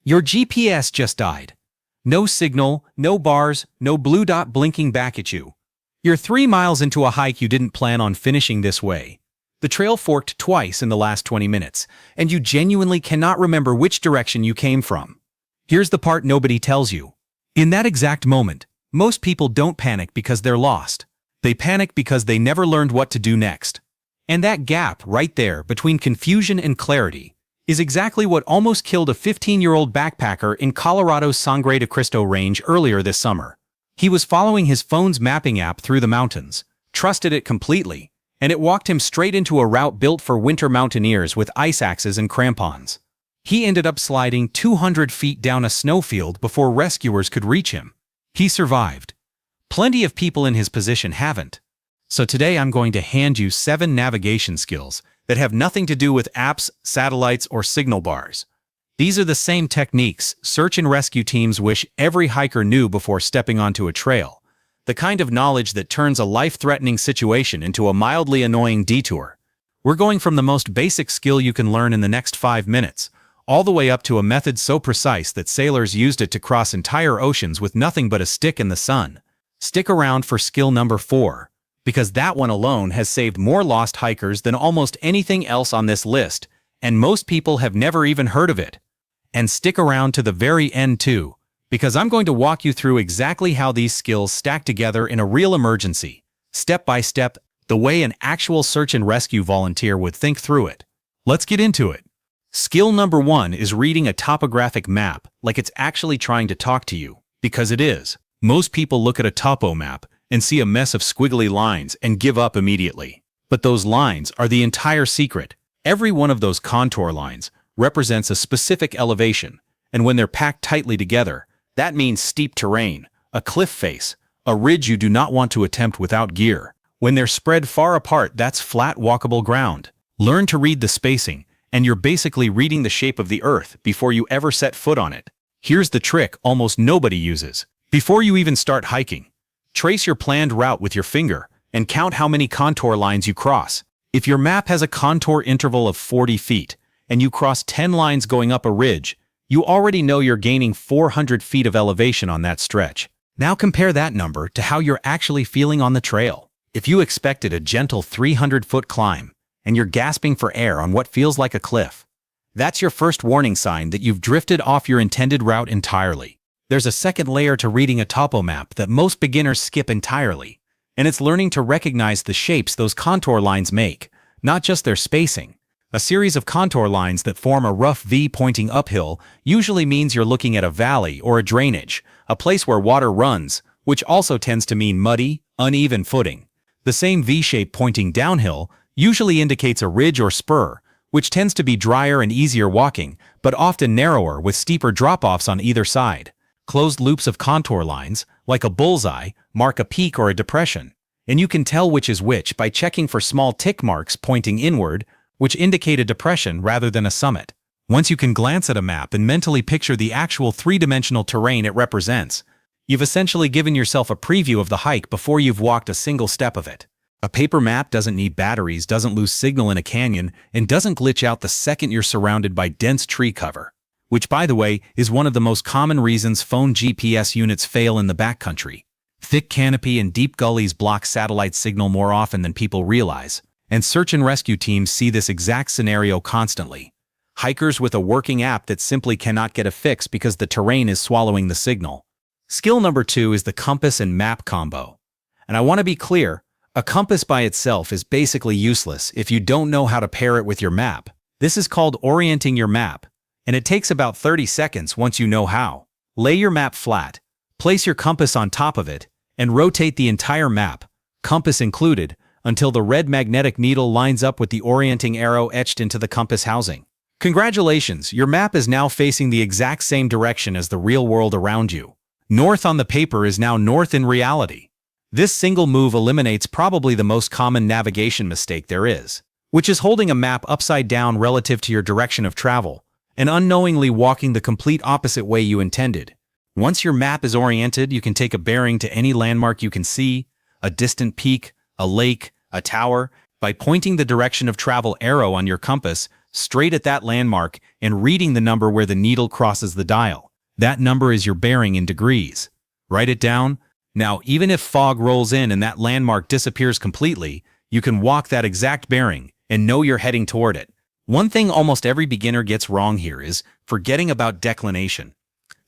Your GPS just died. No signal, no bars, no blue dot blinking back at you. You're 3 miles into a hike you didn't plan on finishing this way. The trail forked twice in the last 20 minutes, and you genuinely cannot remember which direction you came from. Here's the part nobody tells you. In that exact moment, most people don't panic because they're lost. They panic because they never learned what to do next. And that gap right there between confusion and clarity is exactly what almost killed a 15-year-old backpacker in Colorado's Sangre de Cristo Range earlier this summer. He was following his phone's mapping app through the mountains, trusted it completely, and it walked him straight into a route built for winter mountaineers with ice axes and crampons. He ended up sliding 200 feet down a snowfield before rescuers could reach him. He survived. Plenty of people in his position haven't. So today I'm going to hand you 7 navigation skills that have nothing to do with apps, satellites, or signal bars. These are the same techniques search and rescue teams wish every hiker knew before stepping onto a trail. The kind of knowledge that turns a life-threatening situation into a mildly annoying detour. We're going from the most basic skill you can learn in the next 5 minutes, all the way up to a method so precise that sailors used it to cross entire oceans with nothing but a stick in the sun. Stick around for skill number 4, because that one alone has saved more lost hikers than almost anything else on this list, and most people have never even heard of it. And stick around to the very end too, because I'm going to walk you through exactly how these skills stack together in a real emergency, step by step, the way an actual search and rescue volunteer would think through it. Let's get into it. Skill number 1 is reading a topographic map like it's actually trying to talk to you, because it is. Most people look at a topo map and see a mess of squiggly lines and give up immediately. But those lines are the entire secret. Every one of those contour lines represents a specific elevation, and when they're packed tightly together, that means steep terrain, a cliff face, a ridge you do not want to attempt without gear. When they're spread far apart, that's flat, walkable ground. Learn to read the spacing, and you're basically reading the shape of the earth before you ever set foot on it. Here's the trick almost nobody uses. Before you even start hiking, trace your planned route with your finger and count how many contour lines you cross. If your map has a contour interval of 40 feet and you cross 10 lines going up a ridge, you already know you're gaining 400 feet of elevation on that stretch. Now compare that number to how you're actually feeling on the trail. If you expected a gentle 300-foot climb and you're gasping for air on what feels like a cliff, that's your first warning sign that you've drifted off your intended route entirely. There's a second layer to reading a topo map that most beginners skip entirely, and it's learning to recognize the shapes those contour lines make, not just their spacing. A series of contour lines that form a rough V pointing uphill usually means you're looking at a valley or a drainage, a place where water runs, which also tends to mean muddy, uneven footing. The same V shape pointing downhill usually indicates a ridge or spur, which tends to be drier and easier walking, but often narrower with steeper drop-offs on either side. Closed loops of contour lines, like a bullseye, mark a peak or a depression, and you can tell which is which by checking for small tick marks pointing inward, which indicate a depression rather than a summit. Once you can glance at a map and mentally picture the actual three-dimensional terrain it represents, you've essentially given yourself a preview of the hike before you've walked a single step of it. A paper map doesn't need batteries, doesn't lose signal in a canyon, and doesn't glitch out the second you're surrounded by dense tree cover. Which, by the way, is one of the most common reasons phone GPS units fail in the backcountry. Thick canopy and deep gullies block satellite signal more often than people realize, and search and rescue teams see this exact scenario constantly. Hikers with a working app that simply cannot get a fix because the terrain is swallowing the signal. Skill number 2 is the compass and map combo. And I want to be clear, a compass by itself is basically useless if you don't know how to pair it with your map. This is called orienting your map, and it takes about 30 seconds once you know how. Lay your map flat, place your compass on top of it, and rotate the entire map, compass included, until the red magnetic needle lines up with the orienting arrow etched into the compass housing. Congratulations, your map is now facing the exact same direction as the real world around you. North on the paper is now north in reality. This single move eliminates probably the most common navigation mistake there is, which is holding a map upside down relative to your direction of travel, and unknowingly walking the complete opposite way you intended. Once your map is oriented, you can take a bearing to any landmark you can see, a distant peak, a lake, a tower, by pointing the direction of travel arrow on your compass straight at that landmark and reading the number where the needle crosses the dial. That number is your bearing in degrees. Write it down. Now, even if fog rolls in and that landmark disappears completely, you can walk that exact bearing and know you're heading toward it. One thing almost every beginner gets wrong here is forgetting about declination.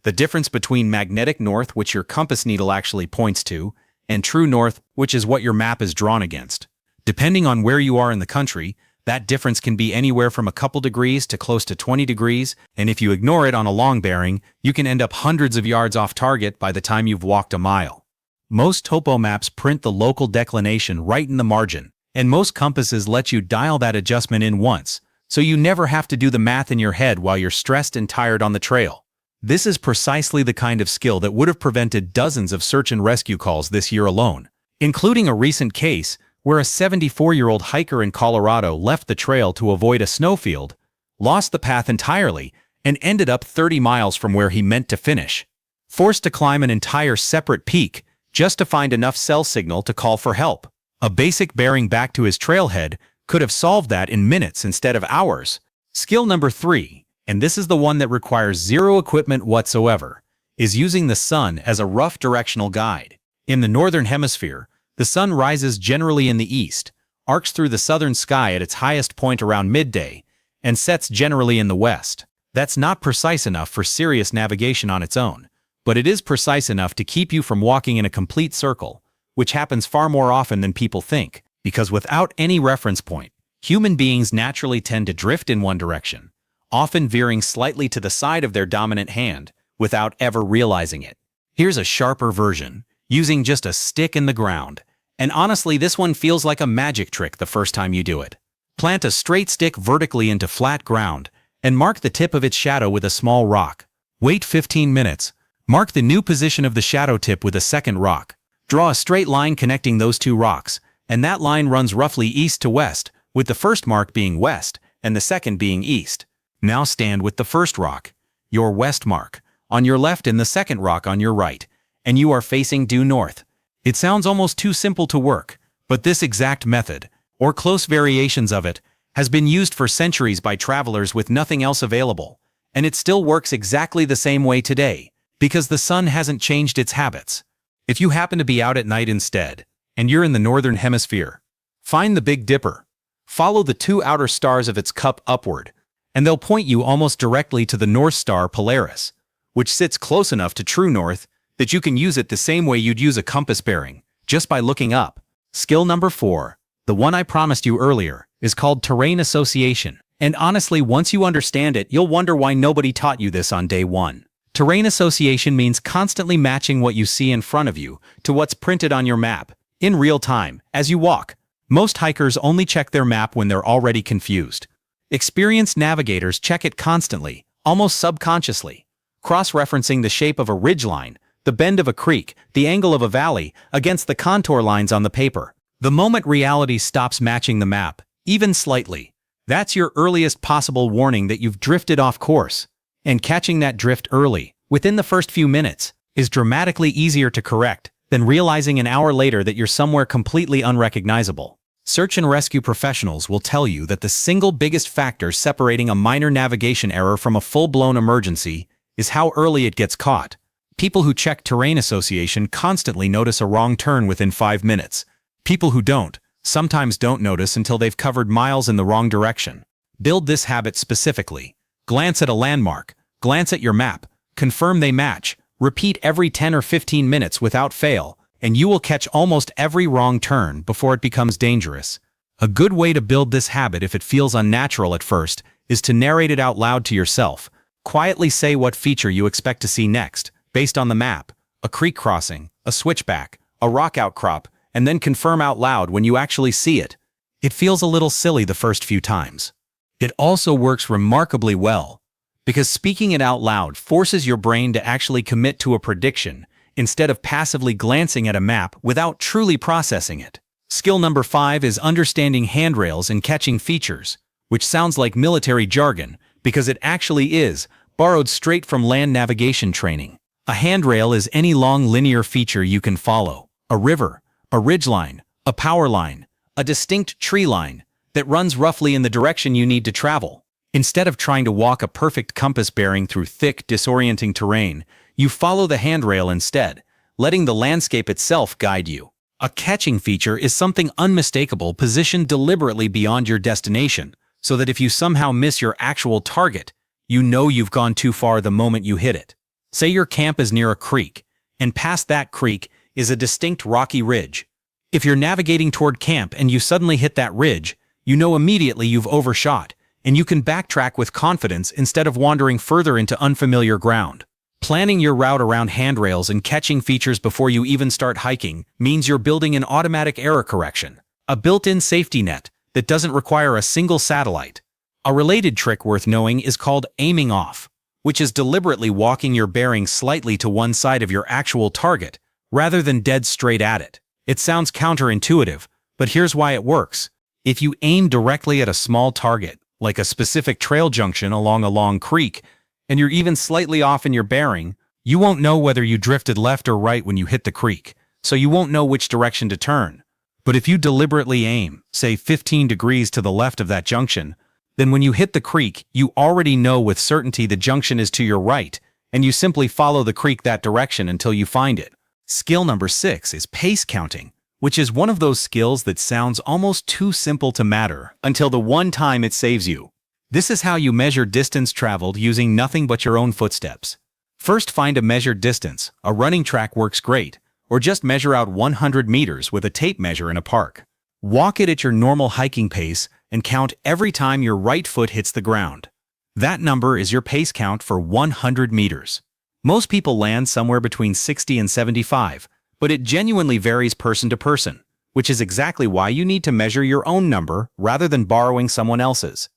The difference between magnetic north, which your compass needle actually points to, and true north, which is what your map is drawn against. Depending on where you are in the country, that difference can be anywhere from a couple degrees to close to 20 degrees, and if you ignore it on a long bearing, you can end up hundreds of yards off target by the time you've walked a mile. Most topo maps print the local declination right in the margin, and most compasses let you dial that adjustment in once, so you never have to do the math in your head while you're stressed and tired on the trail. This is precisely the kind of skill that would have prevented dozens of search and rescue calls this year alone, including a recent case where a 74-year-old hiker in Colorado left the trail to avoid a snowfield, lost the path entirely, and ended up 30 miles from where he meant to finish, forced to climb an entire separate peak just to find enough cell signal to call for help. A basic bearing back to his trailhead could have solved that in minutes instead of hours. Skill number 3, and this is the one that requires zero equipment whatsoever, is using the sun as a rough directional guide. In the northern hemisphere, the sun rises generally in the east, arcs through the southern sky at its highest point around midday, and sets generally in the west. That's not precise enough for serious navigation on its own, but it is precise enough to keep you from walking in a complete circle, which happens far more often than people think, because without any reference point, human beings naturally tend to drift in one direction, often veering slightly to the side of their dominant hand without ever realizing it. Here's a sharper version, using just a stick in the ground, and honestly this one feels like a magic trick the first time you do it. Plant a straight stick vertically into flat ground, and mark the tip of its shadow with a small rock. Wait 15 minutes, mark the new position of the shadow tip with a second rock. Draw a straight line connecting those two rocks, and that line runs roughly east to west, with the first mark being west and the second being east. Now stand with the first rock, your west mark, on your left and the second rock on your right, and you are facing due north. It sounds almost too simple to work, but this exact method, or close variations of it, has been used for centuries by travelers with nothing else available, and it still works exactly the same way today, because the sun hasn't changed its habits. If you happen to be out at night instead, and you're in the northern hemisphere, find the Big Dipper. Follow the two outer stars of its cup upward, and they'll point you almost directly to the North Star Polaris, which sits close enough to true north that you can use it the same way you'd use a compass bearing, just by looking up. Skill number 4, the one I promised you earlier, is called terrain association, and honestly once you understand it, you'll wonder why nobody taught you this on day 1. Terrain association means constantly matching what you see in front of you to what's printed on your map, in real time, as you walk. Most hikers only check their map when they're already confused. Experienced navigators check it constantly, almost subconsciously, cross-referencing the shape of a ridgeline, the bend of a creek, the angle of a valley, against the contour lines on the paper. The moment reality stops matching the map, even slightly, that's your earliest possible warning that you've drifted off course. And catching that drift early, within the first few minutes, is dramatically easier to correct than realizing an hour later that you're somewhere completely unrecognizable. Search and rescue professionals will tell you that the single biggest factor separating a minor navigation error from a full-blown emergency is how early it gets caught. People who check terrain association constantly notice a wrong turn within 5 minutes. People who don't, sometimes don't notice until they've covered miles in the wrong direction. Build this habit specifically. Glance at a landmark, glance at your map, confirm they match, repeat every 10 or 15 minutes without fail, and you will catch almost every wrong turn before it becomes dangerous. A good way to build this habit if it feels unnatural at first is to narrate it out loud to yourself. Quietly say what feature you expect to see next, based on the map, a creek crossing, a switchback, a rock outcrop, and then confirm out loud when you actually see it. It feels a little silly the first few times. It also works remarkably well, because speaking it out loud forces your brain to actually commit to a prediction instead of passively glancing at a map without truly processing it. Skill number 5 is understanding handrails and catching features, which sounds like military jargon because it actually is, borrowed straight from land navigation training. A handrail is any long linear feature you can follow, a river, a ridgeline, a power line, a distinct tree line, that runs roughly in the direction you need to travel. Instead of trying to walk a perfect compass bearing through thick, disorienting terrain, you follow the handrail instead, letting the landscape itself guide you. A catching feature is something unmistakable positioned deliberately beyond your destination, so that if you somehow miss your actual target, you know you've gone too far the moment you hit it. Say your camp is near a creek, and past that creek is a distinct rocky ridge. If you're navigating toward camp and you suddenly hit that ridge, you know immediately you've overshot, and you can backtrack with confidence instead of wandering further into unfamiliar ground. Planning your route around handrails and catching features before you even start hiking means you're building an automatic error correction, a built-in safety net that doesn't require a single satellite. A related trick worth knowing is called aiming off, which is deliberately walking your bearing slightly to one side of your actual target, rather than dead straight at it. It sounds counterintuitive, but here's why it works. If you aim directly at a small target, like a specific trail junction along a long creek, and you're even slightly off in your bearing, you won't know whether you drifted left or right when you hit the creek, so you won't know which direction to turn. But if you deliberately aim, say 15 degrees to the left of that junction, then when you hit the creek, you already know with certainty the junction is to your right, and you simply follow the creek that direction until you find it. Skill number 6 is pace counting, which is one of those skills that sounds almost too simple to matter until the one time it saves you. This is how you measure distance traveled using nothing but your own footsteps. First, find a measured distance. A running track works great, or just measure out 100 meters with a tape measure in a park. Walk it at your normal hiking pace and count every time your right foot hits the ground. That number is your pace count for 100 meters. Most people land somewhere between 60 and 75, but it genuinely varies person to person, which is exactly why you need to measure your own number rather than borrowing someone else's.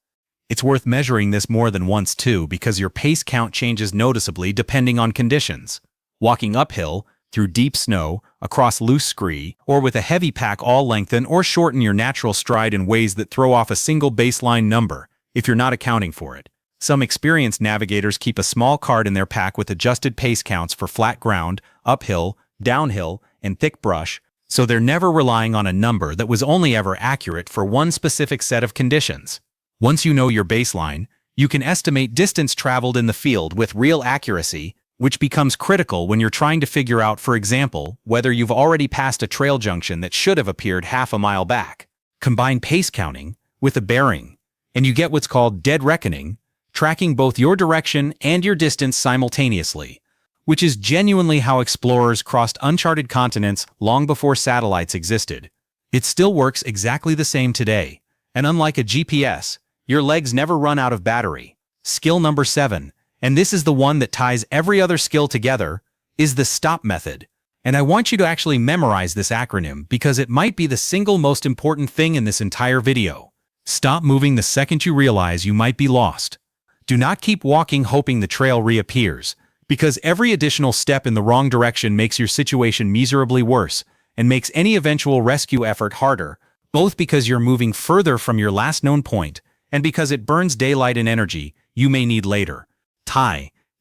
It's worth measuring this more than once too, because your pace count changes noticeably depending on conditions. Walking uphill, through deep snow, across loose scree, or with a heavy pack all lengthen or shorten your natural stride in ways that throw off a single baseline number, if you're not accounting for it. Some experienced navigators keep a small card in their pack with adjusted pace counts for flat ground, uphill, downhill, and thick brush, so they're never relying on a number that was only ever accurate for one specific set of conditions. Once you know your baseline, you can estimate distance traveled in the field with real accuracy, which becomes critical when you're trying to figure out, for example, whether you've already passed a trail junction that should have appeared half a mile back. Combine pace counting with a bearing, and you get what's called dead reckoning, tracking both your direction and your distance simultaneously, which is genuinely how explorers crossed uncharted continents long before satellites existed. It still works exactly the same today, and unlike a GPS, your legs never run out of battery. Skill number 7, and this is the one that ties every other skill together, is the STOP method. And I want you to actually memorize this acronym because it might be the single most important thing in this entire video. Stop moving the second you realize you might be lost. Do not keep walking hoping the trail reappears, because every additional step in the wrong direction makes your situation miserably worse and makes any eventual rescue effort harder, both because you're moving further from your last known point and because it burns daylight and energy you may need later.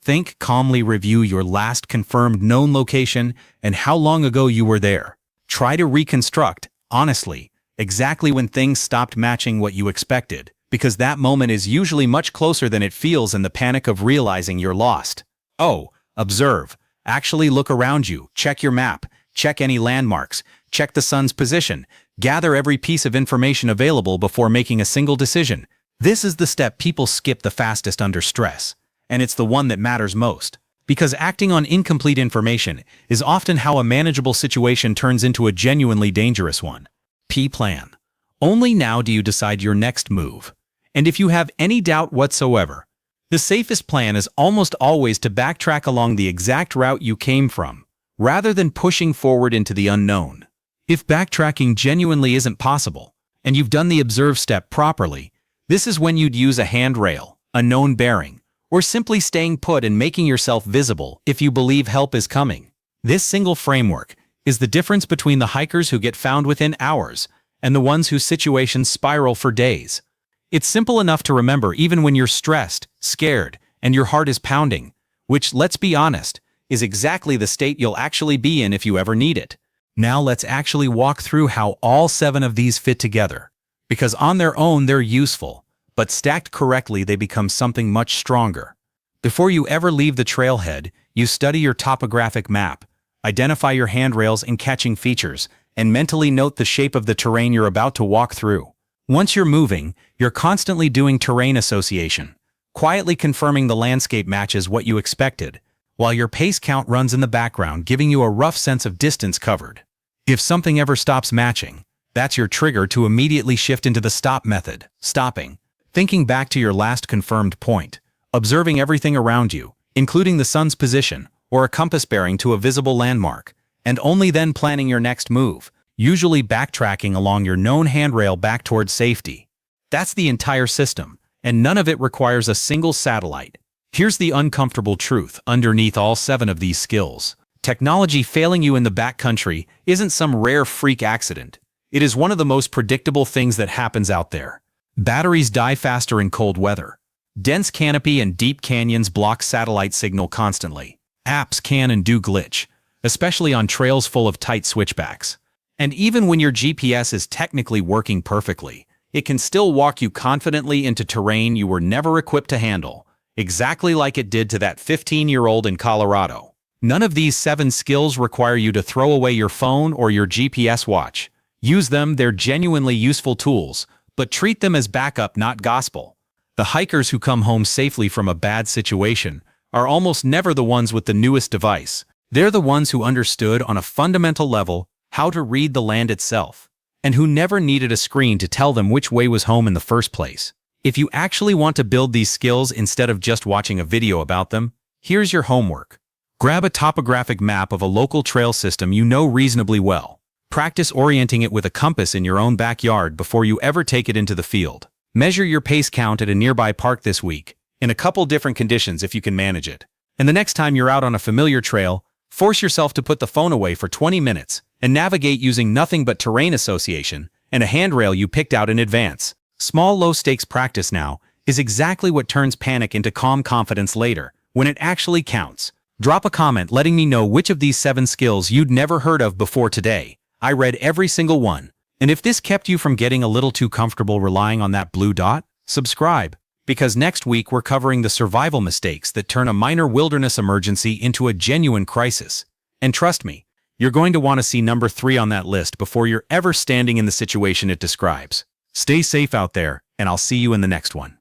Think calmly, review your last confirmed known location and how long ago you were there. Try to reconstruct, honestly, exactly when things stopped matching what you expected, because that moment is usually much closer than it feels in the panic of realizing you're lost. Oh, observe. Actually look around you, check your map, check any landmarks, check the sun's position, gather every piece of information available before making a single decision. This is the step people skip the fastest under stress, and it's the one that matters most, because acting on incomplete information is often how a manageable situation turns into a genuinely dangerous one. Plan. Only now do you decide your next move. And if you have any doubt whatsoever, the safest plan is almost always to backtrack along the exact route you came from, rather than pushing forward into the unknown. If backtracking genuinely isn't possible, and you've done the observe step properly, this is when you'd use a handrail, a known bearing, or simply staying put and making yourself visible if you believe help is coming. This single framework is the difference between the hikers who get found within hours and the ones whose situations spiral for days. It's simple enough to remember even when you're stressed, scared, and your heart is pounding, which, let's be honest, is exactly the state you'll actually be in if you ever need it. Now let's actually walk through how all 7 of these fit together, because on their own they're useful, but stacked correctly they become something much stronger. Before you ever leave the trailhead, you study your topographic map, identify your handrails and catching features, and mentally note the shape of the terrain you're about to walk through. Once you're moving, you're constantly doing terrain association, quietly confirming the landscape matches what you expected, while your pace count runs in the background, giving you a rough sense of distance covered. If something ever stops matching, that's your trigger to immediately shift into the stop method, stopping, thinking back to your last confirmed point, observing everything around you, including the sun's position or a compass bearing to a visible landmark, and only then planning your next move, usually backtracking along your known handrail back towards safety. That's the entire system, and none of it requires a single satellite. Here's the uncomfortable truth underneath all 7 of these skills. Technology failing you in the backcountry isn't some rare freak accident. It is one of the most predictable things that happens out there. Batteries die faster in cold weather. Dense canopy and deep canyons block satellite signal constantly. Apps can and do glitch, especially on trails full of tight switchbacks. And even when your GPS is technically working perfectly, it can still walk you confidently into terrain you were never equipped to handle, exactly like it did to that 15-year-old in Colorado. None of these 7 skills require you to throw away your phone or your GPS watch. Use them, they're genuinely useful tools, but treat them as backup, not gospel. The hikers who come home safely from a bad situation are almost never the ones with the newest device. They're the ones who understood on a fundamental level how to read the land itself, and who never needed a screen to tell them which way was home in the first place. If you actually want to build these skills instead of just watching a video about them, here's your homework. Grab a topographic map of a local trail system you know reasonably well. Practice orienting it with a compass in your own backyard before you ever take it into the field. Measure your pace count at a nearby park this week, in a couple different conditions if you can manage it. And the next time you're out on a familiar trail, force yourself to put the phone away for 20 minutes and navigate using nothing but terrain association and a handrail you picked out in advance. Small low-stakes practice now is exactly what turns panic into calm confidence later, when it actually counts. Drop a comment letting me know which of these 7 skills you'd never heard of before today. I read every single one. And if this kept you from getting a little too comfortable relying on that blue dot, subscribe. Because next week we're covering the survival mistakes that turn a minor wilderness emergency into a genuine crisis. And trust me, you're going to want to see number 3 on that list before you're ever standing in the situation it describes. Stay safe out there, and I'll see you in the next one.